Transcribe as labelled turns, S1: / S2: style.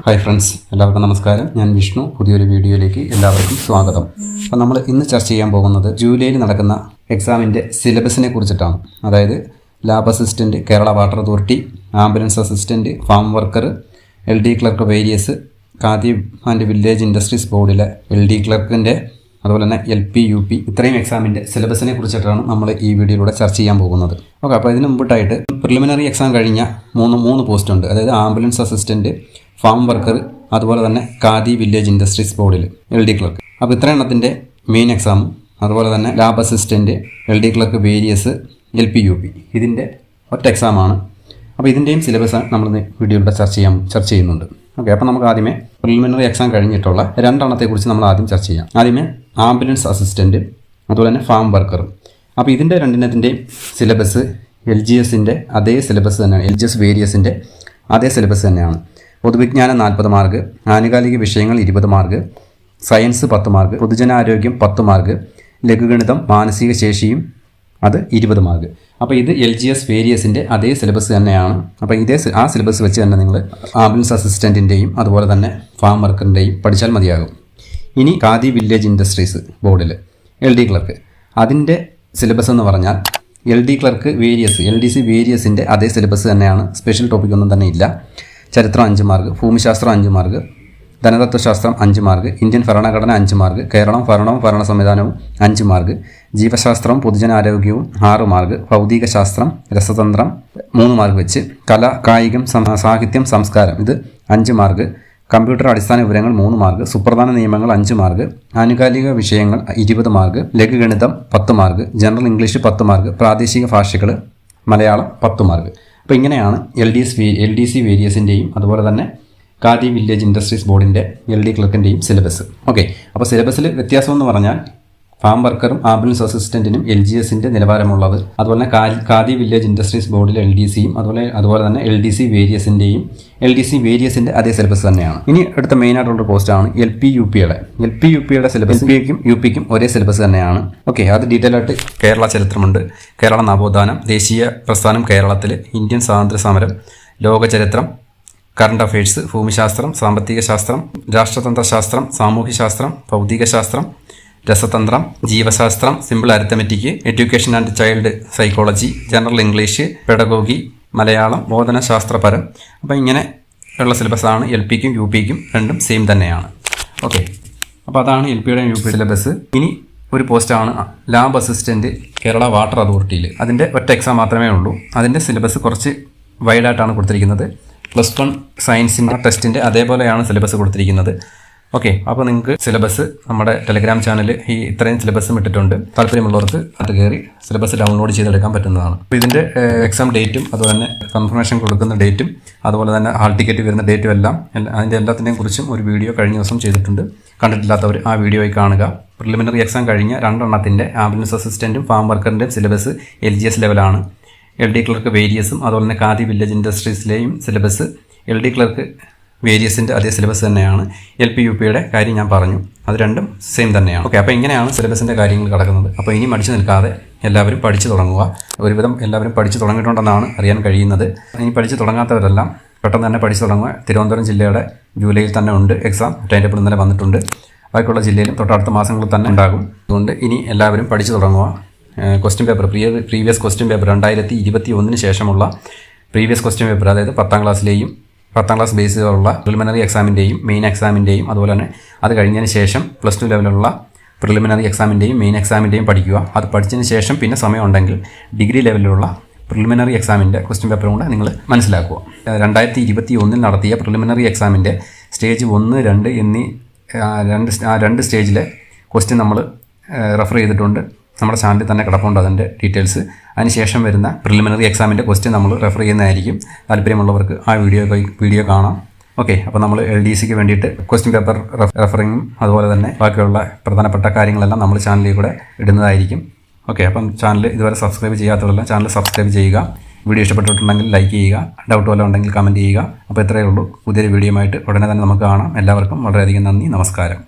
S1: Hi friends, എല്ലാവർക്കും നമസ്കാരം. ഞാൻ വിഷ്ണു. പുതിയൊരു വീഡിയോയിലേക്ക് എല്ലാവർക്കും സ്വാഗതം. അപ്പോൾ നമ്മൾ ഇന്ന് ചർച്ച ചെയ്യാൻ പോകുന്നത് ജൂലൈയിൽ നടക്കുന്ന എക്സാമിൻ്റെ സിലബസിനെ കുറിച്ചിട്ടാണ്. അതായത് lab assistant, Kerala water authority, ambulance assistant, farm worker, LD clerk various, khadi and village industries ബോർഡിലെ LD ക്ലർക്കിൻ്റെ, അതുപോലെ തന്നെ LP UP ഇത്രയും എക്സാമിൻ്റെ സിലബസിനെ കുറിച്ചിട്ടാണ് നമ്മൾ ഈ വീഡിയോയിലൂടെ ചർച്ച ചെയ്യാൻ പോകുന്നത്. ഓക്കെ, അപ്പോൾ ഇതിന് മുമ്പിട്ടായിട്ട് പ്രിലിമിനറി എക്സാം കഴിഞ്ഞ മൂന്ന് പോസ്റ്റ് ഉണ്ട്. അതായത് ആംബുലൻസ് അസിസ്റ്റൻറ്റ്, ഫാം വർക്കർ, അതുപോലെ തന്നെ ഖാദി വില്ലേജ് ഇൻഡസ്ട്രീസ് ബോർഡിൽ LD ക്ലർക്ക്. അപ്പോൾ ഇത്ര എണ്ണത്തിൻ്റെ മെയിൻ എക്സാമും, അതുപോലെ തന്നെ lab assistant, LD clerk various, LP UP ഇതിൻ്റെ ഒറ്റ എക്സാമാണ്. അപ്പോൾ ഇതിൻ്റെയും സിലബസ് നമ്മൾ വീഡിയോയിലൂടെ ചർച്ച ചെയ്യുന്നുണ്ട്. ഓക്കെ, അപ്പോൾ നമുക്ക് ആദ്യമേ പ്രിലിമിനറി എക്സാം കഴിഞ്ഞിട്ടുള്ള രണ്ടെണ്ണത്തെക്കുറിച്ച് നമ്മൾ ആദ്യം ചർച്ച ചെയ്യാം. ആദ്യമേ ആംബുലൻസ് അസിസ്റ്റൻറ്റ്, അതുപോലെ തന്നെ ഫാം വർക്കർ. അപ്പോൾ ഇതിൻ്റെ രണ്ടിനത്തിൻ്റെയും സിലബസ് LGSൻ്റെ അതേ സിലബസ് തന്നെയാണ്. LGS വേരിയസിൻ്റെ അതേ സിലബസ് തന്നെയാണ്. പൊതുവിജ്ഞാനം 40 മാർക്ക്, ആനുകാലിക വിഷയങ്ങൾ 20 മാർക്ക്, സയൻസ് 10 മാർക്ക്, പൊതുജനാരോഗ്യം 10 മാർക്ക്, ലഘുഗണിതം മാനസിക ശേഷിയും അത് 20 മാർക്ക്. അപ്പോൾ ഇത് LGS വേരിയസിൻ്റെ അതേ സിലബസ് തന്നെയാണ്. അപ്പോൾ ആ സിലബസ് വെച്ച് തന്നെ നിങ്ങൾ ആംബുലൻസ് അസിസ്റ്റൻറ്റിൻ്റെയും അതുപോലെ തന്നെ ഫാം വർക്കറിൻ്റെയും പഠിച്ചാൽ മതിയാകും. ഇനി ഖാദി വില്ലേജ് ഇൻഡസ്ട്രീസ് ബോർഡിൽ LD ക്ലർക്ക്, അതിൻ്റെ സിലബസ് എന്ന് പറഞ്ഞാൽ LD ക്ലർക്ക് വേരിയസ്, LDC വേരിയസിൻ്റെ അതേ സിലബസ് തന്നെയാണ്. സ്പെഷ്യൽ ടോപ്പിക്കൊന്നും തന്നെ ഇല്ല. ചരിത്രം 5 മാർക്ക്, ഭൂമിശാസ്ത്രം 5 മാർക്ക്, ധനതത്വശാസ്ത്രം 5 മാർക്ക്, ഇന്ത്യൻ ഭരണഘടന 5 മാർക്ക്, കേരളം ഭരണവും ഭരണ സംവിധാനവും 5 മാർക്ക്, ജീവശാസ്ത്രവും പൊതുജനാരോഗ്യവും 6 മാർക്ക്, ഭൗതിക ശാസ്ത്രം, രസതന്ത്രം 3 മാർക്ക് വെച്ച്, കല, കായികം, സാഹിത്യം, സംസ്കാരം ഇത് 5 മാർക്ക്, കമ്പ്യൂട്ടർ അടിസ്ഥാന വിവരങ്ങൾ 3 മാർക്ക്, സുപ്രധാന നിയമങ്ങൾ 5 മാർക്ക്, ആനുകാലിക വിഷയങ്ങൾ 20 മാർക്ക്, ലഘുഗണിതം 10 മാർക്ക്, ജനറൽ ഇംഗ്ലീഷ് 10 മാർക്ക്, പ്രാദേശിക ഭാഷകൾ മലയാളം 10 മാർക്ക്. അപ്പോൾ ഇങ്ങനെയാണ് LDC വേരിയസിൻ്റെയും അതുപോലെ തന്നെ ഖാദി വില്ലേജ് ഇൻഡസ്ട്രീസ് ബോർഡിൻ്റെ LD ക്ലർക്കിൻ്റെയും സിലബസ്. ഓക്കെ, അപ്പോൾ സിലബസിൽ വ്യത്യാസം എന്ന് പറഞ്ഞാൽ ഫാം വർക്കറും ആംബുലൻസ് അസിസ്റ്റൻറ്റിനും LGSൻ്റെ നിലവാരമുള്ളത്, അതുപോലെ തന്നെ ഖാദി വില്ലേജ് ഇൻഡസ്ട്രീസ് ബോർഡിലെ LDCയും അതുപോലെ തന്നെ LDC വേരിയസിൻ്റെയും LDC വേരിയസിൻ്റെ അതേ സിലബസ് തന്നെയാണ്. ഇനി അടുത്ത മെയിനായിട്ടുള്ള പോസ്റ്റാണ് LP UPയുടെ സിലബസ്. LPക്കും UPക്കും ഒരേ സിലബസ് തന്നെയാണ്. ഓക്കെ, അത് ഡീറ്റെയിൽ ആയിട്ട് കേരള ചരിത്രമുണ്ട്, കേരള നവോത്ഥാനം, ദേശീയ പ്രസ്ഥാനം കേരളത്തിൽ, ഇന്ത്യൻ സ്വാതന്ത്ര്യ സമരം, ലോക ചരിത്രം, കറണ്ട് അഫയേഴ്സ്, ഭൂമിശാസ്ത്രം, സാമ്പത്തിക ശാസ്ത്രം, രാഷ്ട്രതന്ത്രശാസ്ത്രം, സാമൂഹ്യശാസ്ത്രം, ഭൗതികശാസ്ത്രം, രസതന്ത്രം, ജീവശാസ്ത്രം, simple arithmetic, education and child psychology, general English, pedagogy, Malayalam, ബോധനശാസ്ത്രപരം. അപ്പോൾ ഇങ്ങനെ ഉള്ള സിലബസാണ്. LPക്കും UPക്കും രണ്ടും സെയിം തന്നെയാണ്. ഓക്കെ, അപ്പോൾ അതാണ് LPയുടെയും UPയുടെ സിലബസ്. ഇനി ഒരു പോസ്റ്റാണ് ലാബ് അസിസ്റ്റൻറ്റ്, കേരള വാട്ടർ അതോറിറ്റിയിൽ. അതിൻ്റെ ഒറ്റ എക്സാം മാത്രമേ ഉള്ളൂ. അതിൻ്റെ സിലബസ് കുറച്ച് വൈഡായിട്ടാണ് കൊടുത്തിരിക്കുന്നത്. +1 സയൻസിൻ്റെ ടെസ്റ്റിൻ്റെ അതേപോലെയാണ് സിലബസ് കൊടുത്തിരിക്കുന്നത്. ഓക്കെ, അപ്പോൾ നിങ്ങൾക്ക് സിലബസ് നമ്മുടെ ടെലഗ്രാം ചാനൽ ഇത്രയും സിലബസും ഇട്ടിട്ടുണ്ട്. താല്പര്യമുള്ളവർക്ക് അത് കയറി സിലബസ് ഡൗൺലോഡ് ചെയ്തെടുക്കാൻ പറ്റുന്നതാണ്. അപ്പോൾ ഇതിൻ്റെ എക്സാം ഡേറ്റും അതുപോലെ തന്നെ കൺഫർമേഷൻ കൊടുക്കുന്ന ഡേറ്റും അതുപോലെ തന്നെ ഹാൾ ടിക്കറ്റ് വരുന്ന ഡേറ്റും എല്ലാം അതിൻ്റെ എല്ലാത്തിനെയും കുറിച്ചും ഒരു വീഡിയോ കഴിഞ്ഞ ദിവസം ചെയ്തിട്ടുണ്ട്. കണ്ടിട്ടില്ലാത്തവർ ആ വീഡിയോയിൽ കാണുക. പ്രിലിമിനറി എക്സാം കഴിഞ്ഞ രണ്ടെണ്ണത്തിൻ്റെ ആംബുലൻസ് അസിസ്റ്റൻറ്റും ഫാം വർക്കറിൻ്റെയും സിലബസ് LGS ലെവലാണ്. LD ക്ലർക്ക് വേരിയസും അതുപോലെ തന്നെ ഖാദി വില്ലേജ് ഇൻഡസ്ട്രീസിലെയും സിലബസ് LD ക്ലർക്ക് വേരിയസിൻ്റെ അതേ സിലബസ് തന്നെയാണ്. LP UPയുടെ കാര്യം ഞാൻ പറഞ്ഞു, അത് രണ്ടും സെയിം തന്നെയാണ്. ഓക്കെ, അപ്പോൾ ഇങ്ങനെയാണ് സിലബസിൻ്റെ കാര്യങ്ങൾ കിടക്കുന്നത്. അപ്പോൾ ഇനി മടിച്ചു നിൽക്കാതെ എല്ലാവരും പഠിച്ചു തുടങ്ങുക. ഒരുവിധം എല്ലാവരും പഠിച്ചു തുടങ്ങിയിട്ടുണ്ടെന്നാണ് അറിയാൻ കഴിയുന്നത്. ഇനി പഠിച്ചു തുടങ്ങാത്തവരെല്ലാം പെട്ടെന്ന് തന്നെ പഠിച്ചു തുടങ്ങുക. തിരുവനന്തപുരം ജില്ലയുടെ ജൂലൈയിൽ തന്നെ ഉണ്ട് എക്സാം. ടൈം ടേബിൾ ഇന്നലെ വന്നിട്ടുണ്ട്. ബാക്കിയുള്ള ജില്ലയിലും തൊട്ടടുത്ത മാസങ്ങളിൽ തന്നെ ഉണ്ടാകും. അതുകൊണ്ട് ഇനി എല്ലാവരും പഠിച്ചു തുടങ്ങുക. Question paper, previous question paper 2021 ശേഷമുള്ള പ്രീവിയസ് ക്വസ്റ്റ്യൻ പേപ്പർ, അതായത് 10ാം ക്ലാസ്സിലെയും 10ാം ക്ലാസ് ബേസിലുള്ള പ്രിലിമിനറി എക്സാമിൻ്റെയും മെയിൻ എക്സാമിൻ്റെയും അതുപോലെ തന്നെ അത് കഴിഞ്ഞതിന് ശേഷം +2 ലെവലുള്ള പ്രിലിമിനറി എക്സാമിൻ്റെയും മെയിൻ എക്സാമിൻ്റെയും പഠിക്കുക. അത് പഠിച്ചതിന് ശേഷം പിന്നെ സമയമുണ്ടെങ്കിൽ ഡിഗ്രി ലെവലിലുള്ള പ്രിലിമിനറി എക്സാമിൻ്റെ ക്വസ്റ്റ്യൻ പേപ്പറും കൂടെ നിങ്ങൾ മനസ്സിലാക്കുക. 2021 നടത്തിയ പ്രിലിമിനറി എക്സാമിൻ്റെ സ്റ്റേജ് 1, 2 എന്നീ രണ്ട് സ്റ്റേജിലെ ക്വസ്റ്റ്യൻ നമ്മൾ റെഫർ ചെയ്തിട്ടുണ്ട്. നമ്മുടെ ചാനലിൽ തന്നെ കിടപ്പുണ്ട് അതിൻ്റെ ഡീറ്റെയിൽസ്. അതിനുശേഷം വരുന്ന പ്രിലിമിനറി എക്സാമിൻ്റെ ക്വസ്റ്റ്യൻ നമ്മൾ റെഫർ ചെയ്യുന്നതായിരിക്കും. താല്പര്യമുള്ളവർക്ക് ആ വീഡിയോ കാണാം. ഓക്കെ, അപ്പോൾ നമ്മൾ LDCക്ക് വേണ്ടിയിട്ട് ക്വസ്റ്റ്യൻ പേപ്പർ റെഫറിങ്ങും അതുപോലെ തന്നെ ബാക്കിയുള്ള പ്രധാനപ്പെട്ട കാര്യങ്ങളെല്ലാം നമ്മൾ ചാനലിൽ കൂടെ ഇടുന്നതായിരിക്കും. ഓക്കെ, അപ്പം ചാനൽ ഇതുവരെ സബ്സ്ക്രൈബ് ചെയ്യാത്തവരെല്ലാം ചാനൽ സബ്സ്ക്രൈബ് ചെയ്യുക. വീഡിയോ ഇഷ്ടപ്പെട്ടിട്ടുണ്ടെങ്കിൽ ലൈക്ക് ചെയ്യുക. ഡൗട്ട് വല്ലതും ഉണ്ടെങ്കിൽ കമൻറ്റ് ചെയ്യുക. അപ്പോൾ ഇത്രയേ ഉള്ളൂ. പുതിയൊരു വീഡിയോയുമായിട്ട് ഉടനെ തന്നെ നമുക്ക് കാണാം. എല്ലാവർക്കും വളരെയധികം നന്ദി. നമസ്കാരം.